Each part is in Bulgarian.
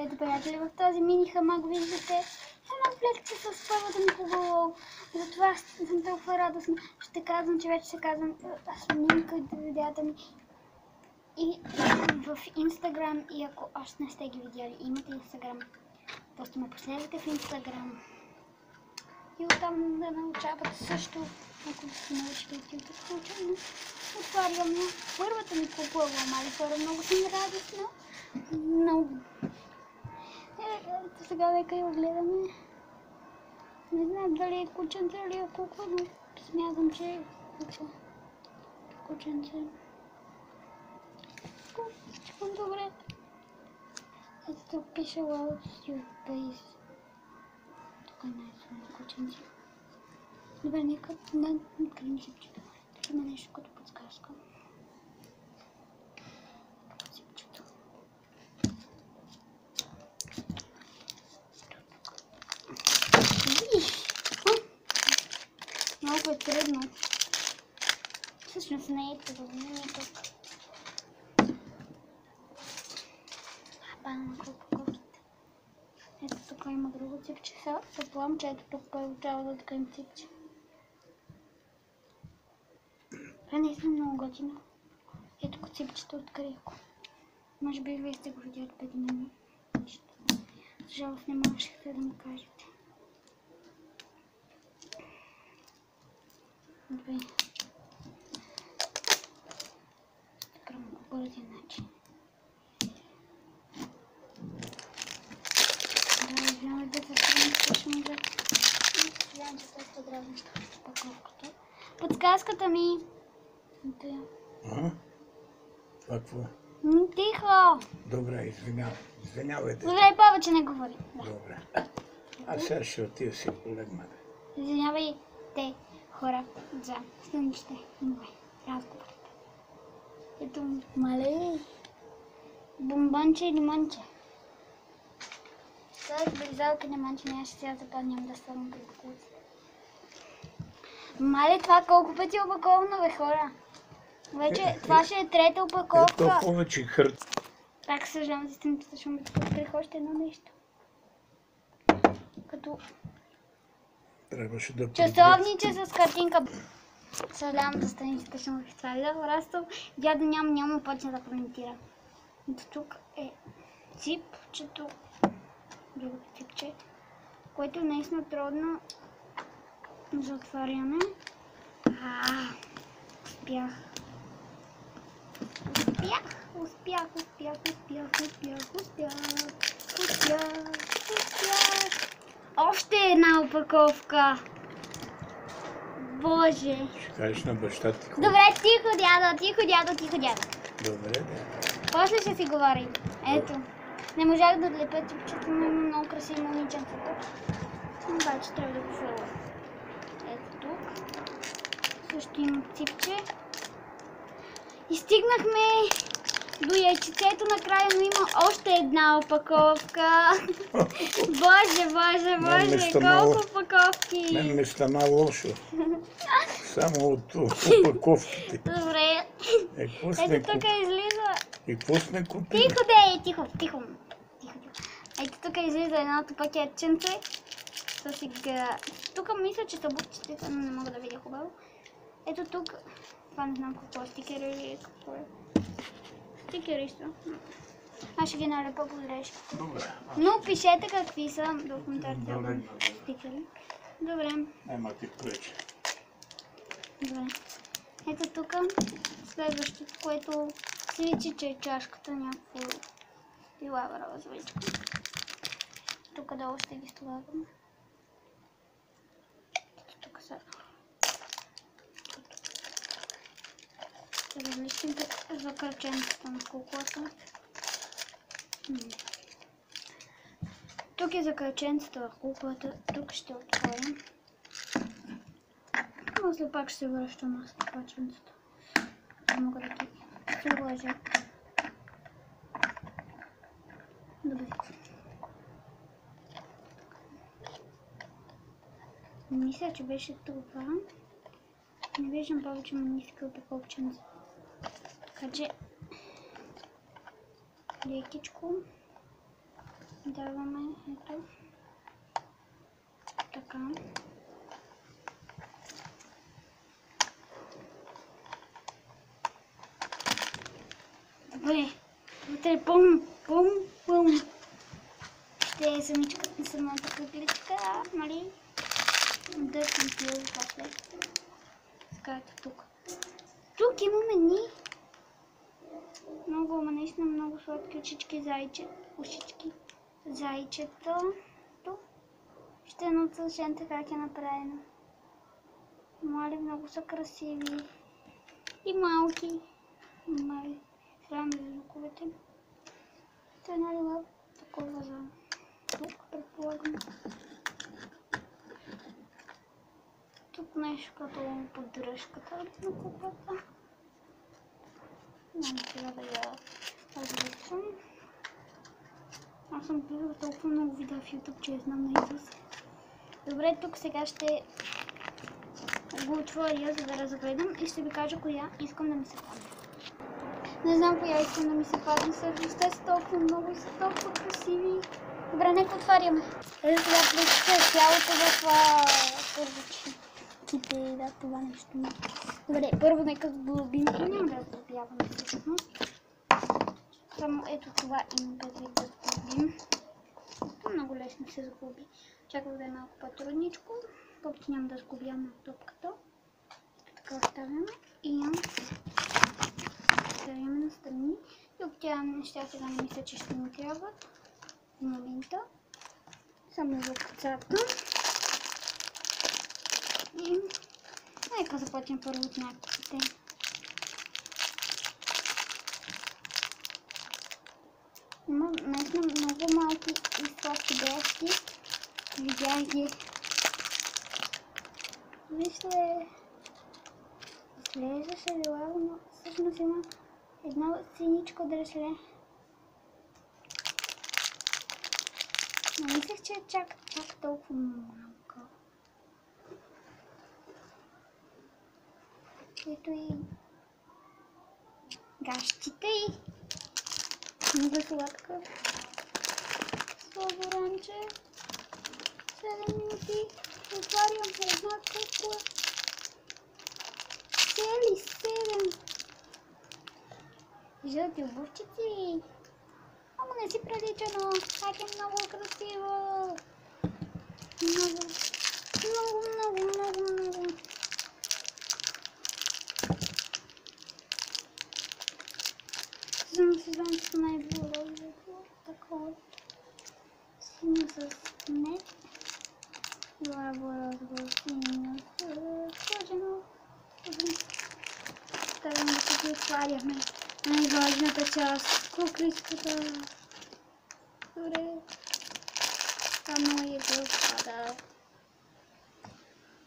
Здравейте, приятели! В този мини хамак виждате едно плетче с първата ми хубава. Затова съм толкова радостна. Ще казвам, че вече се казвам снимкайте видеята ми и в Инстаграм. И ако още не сте ги видяли, имате Инстаграм, просто ме последвате в Инстаграм. И оттам да научавате също, ако сте научили YouTube, случайно отварям първата ми купува, мали хора, много съм радостна. Много. Ето сега нека я огледаме. Не знам дали е кученце или е кукла, но смятам, че е кукла. Кученце. Добре. Ето тук пише Lost Your Base. Тук е най-силно кученце. Добре, нека открием сипчето. Тук има нещо като подсказка. Сипчето. Много е трудно. Всъщност не е трудно, не е тук. Пана колките. Ето тук има друго ципче. Съплам, че ето тук получава да открием ципче. Това не е много готино. Ето тук ципчето открих. Може би вие сте го видяли преди мен. За жалост не можехте да ми кажете. Добре. Спрямо по бързия начин. Да, извинявай да се спрямо, точно да... Извинявам, че това е дразнища в упаковката. Подсказката ми... Ага? Това какво? Тихо! Добре, извинявайте. Добре, повече не говори. Добре. А сега ще отида си полегна. Извинявайте, хора, за следващите мои разговори. Ето, мале, бомбонче и лимонче. Това е близалка лимонче, нямаше сега запомням да съм при вкус. Мале, това колко пъти е опаковано, бе, хора? Вече, това ще е трета опаковка. Ето повече хърт. Пак съжалявам за стената, защото ми открих още едно нещо. Като... Трябваше да часовниче с картинка. Съжалявам за страницата, ще му ви това видео. Растъл, дядо няма почне да коментира. Ето тук е ципчето. Другото ципче, което е наистина трудно за отваряне. Успях. Още една опаковка. Боже. Ще кажеш на баща ти. Добре, тихо, дядо. Добре, да. После ще си говорим. Ето. Не можах да отлепя ципчето, но има много красиви момиченца тук. Обаче трябва да го филва. Ето тук. Също има ципче. И стигнахме до яйчицето накрая, но има още една опаковка. Боже, колко опаковки! Мен ми стана лошо. Само от опаковките. Добре. Ето тук излиза. И какво сме купили? Тихо. Ето тук излиза едното пакетченце. Тук мисля, че са бутчетите, но не мога да видя хубаво. Ето тук, това не знам какво, стикери или какво е. Стикери са. Аз ще ги налепа по грешката. Добре. Но пишете какви са в коментарите. Стикери. Добре. Нема ти пречи. Добре. Ето тук следващото, което се личи, че е чашката някакво пилава розовичка. Тук долу ще ги слагаме. Тук са различните закръченцата на куклата. Тук е закръченцата в куклата. Тук ще отворим. После пак ще се връщам на скъпаченцата. Мога да ги сложа. Добре. Мисля, че беше това. Не виждам повече манискъл опаковченца. Така че лекичко Даваме ето. Така. Добре. Вътре е пълно. Ще е самата къгличка, нали? Да пипил после. Така ето тук. Тук имаме ни много, наистина много сладки очички, ушички, зайчета. Тук ще едно съвършен как е направено. Мали, много са красиви и малки. Мали, срам за звуковете. Това е нали такова за тук, предполагам. Тук нещо като поддръжката на куклата. Няма сега да я различам. Аз съм гледала толкова много видеа в YouTube, че я знам наизуст. Добре, тук сега ще го отворя, за да разгледам и ще ви кажа коя искам да ми се падне. Не знам коя искам да ми се падне, всъщност те са толкова много и са толкова красиви. Добре, нека отваряме. Ето сега плечето е цялото в първичките, да, това нещо. Добре, първо нека сглобим. Няма да сглобяваме всъщност. Само ето това има предвид да сглобим. Много лесно се сглоби. Чакам да е малко по-трудничко. Въпреки няма да сглобяваме топката. Така оставяме и ставяме на страни. Тук тя неща сега не мисля, че ще ни трябват. В момента. Само за кацата. И нека започнем първо от надписите. Има наистина много малки и сладки дрожки. Видях ги. Вижте, изглеждаше лилаво, но всъщност има едно синичко дресле. Не мислех, че е чак толкова малко. Ето и гащите и много сладка. Сладоранче. 7 минути. Отварям една кукла. Цели 7. Жълти обувчици. Ама не си прилича, но как е много красиво. Много. Само си знам, че най-било розово. Такова. Синьо с нет. Розово, синьо с кожено. Ставим да си отваряме най-важната част. Кукличката. Добре. Само е гълпада.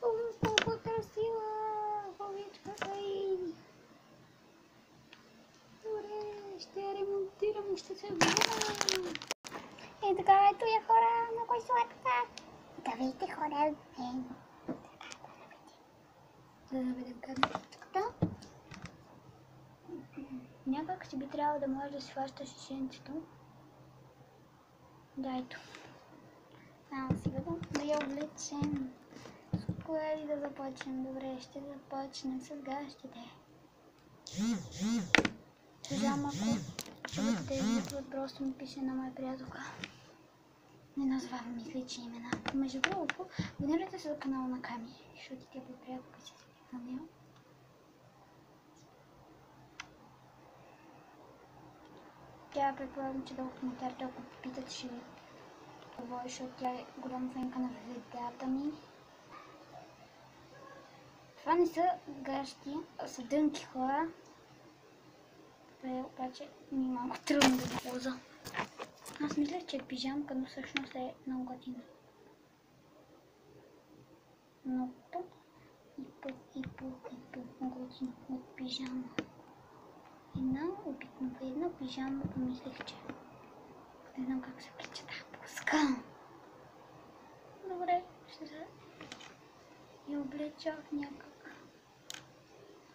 Колко красива главичката й. Добре, ще я ремонтирам и ще се върна. И така, ето я хора, много е сладка. Давайте хора. Да наведем камерата. Някак си би трябвало да може да си хваща шишенцето. Да, ето. Само сега да я облечем. С кое ли да започнем? Добре, ще започнем с гащите. Сега малко чувате, просто ми пише на моя приятелка. Не назвавам излични имена. Между другото, абонирайте се за канала на Ками, защото тя по приятелка си на нея. Тя предполагам, че долу коментарите, ако попитат, ще ви говори, защото тя е голяма фенка на видеята ми. Това не са гащи, а са дънки хора. Това е обаче ми е малко трудно да го полза. Аз мисля, че е пижамка, но всъщност е много готина. Много и по готина от пижама. Една обикновена пижама, помислих, че не знам как се прочита. Пуска. Добре, ще се я облеча някак.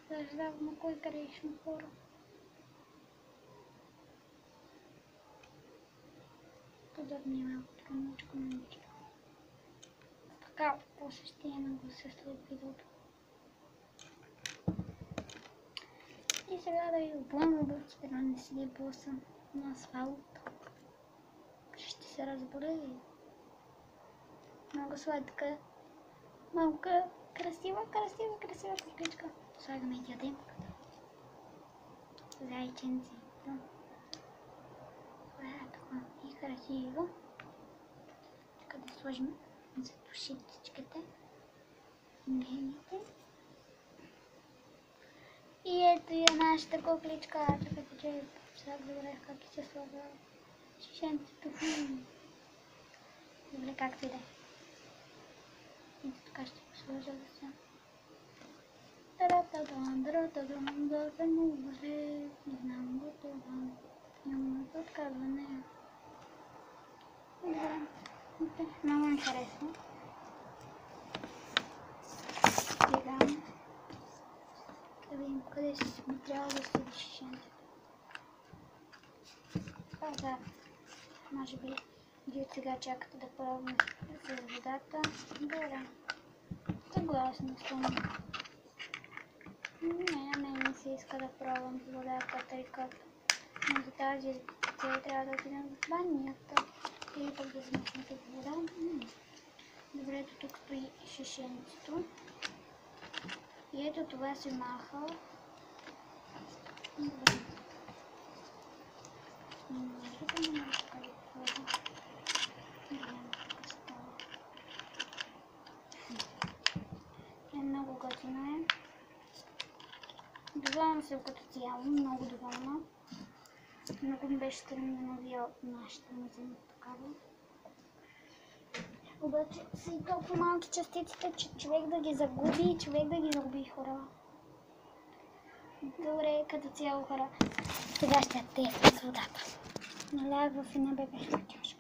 Съждавам, кой грешно хора. удобнее малко, така мъчко. Така, после ще имаме го с видеото. И сега да ви обувам обувките, да не си ги блъсам на асфалт. Ще се разболее. Много сладка. Малко красива кофличка. Слагаме и дядемката. Зайченци. Това е така и красиво. Така да сложим за душичките. Гените. И ето и нашата кофличка. Чакайте, че сега добре как се слага шишенцето. Добре, както и да е. И така ще го сложа за сега. Не знам го това. Няма да отказване. Добре. Много ми харесва. Сега да видим къде си ми трябва да се решим. Това да. Може би вие от сега чакате да пробвам с водата. Добре. Съгласна съм. Не се иска да пробвам с водата, тъй като за тази цел трябва да отидем в банята или пък да смесим с вода. Добре, тук стои шишенцето. И ето това се маха. Добре. Много готино е. Доволна съм като цяло, много доволна. Много ми беше странно да навия нашата мазина такава. Обаче са и толкова малки частиците, че човек да ги загуби, хора. Добре, като цяло, хора. Сега ще теста с водата. Налях в една бебешка чашка.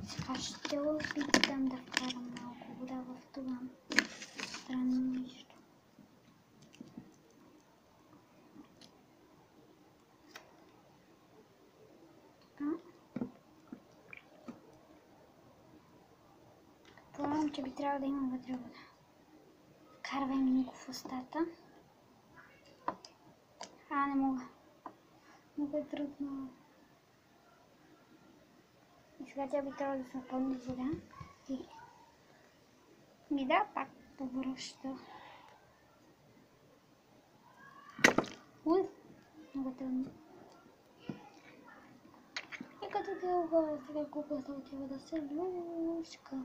Сега ще опитам да вкарам малко вода в това странно нещо. Предполагам, че би трябвало да има вътре вода. Вкарвай ми го в устата. Не мога. Много е трудно. И сега тя би трябвало да се напълни с вода. И да, пак повръща. Много трудно. И като дълго сега купата отива да се лушка.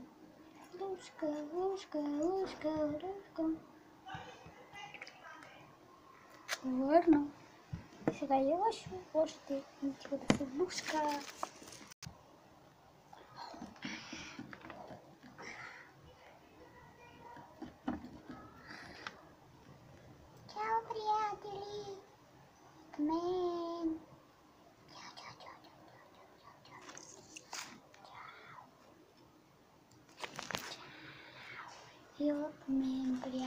Лушка. Върно. Сега е още отива да се лушка. Чао, приятели! От мен! И от мен, приятели!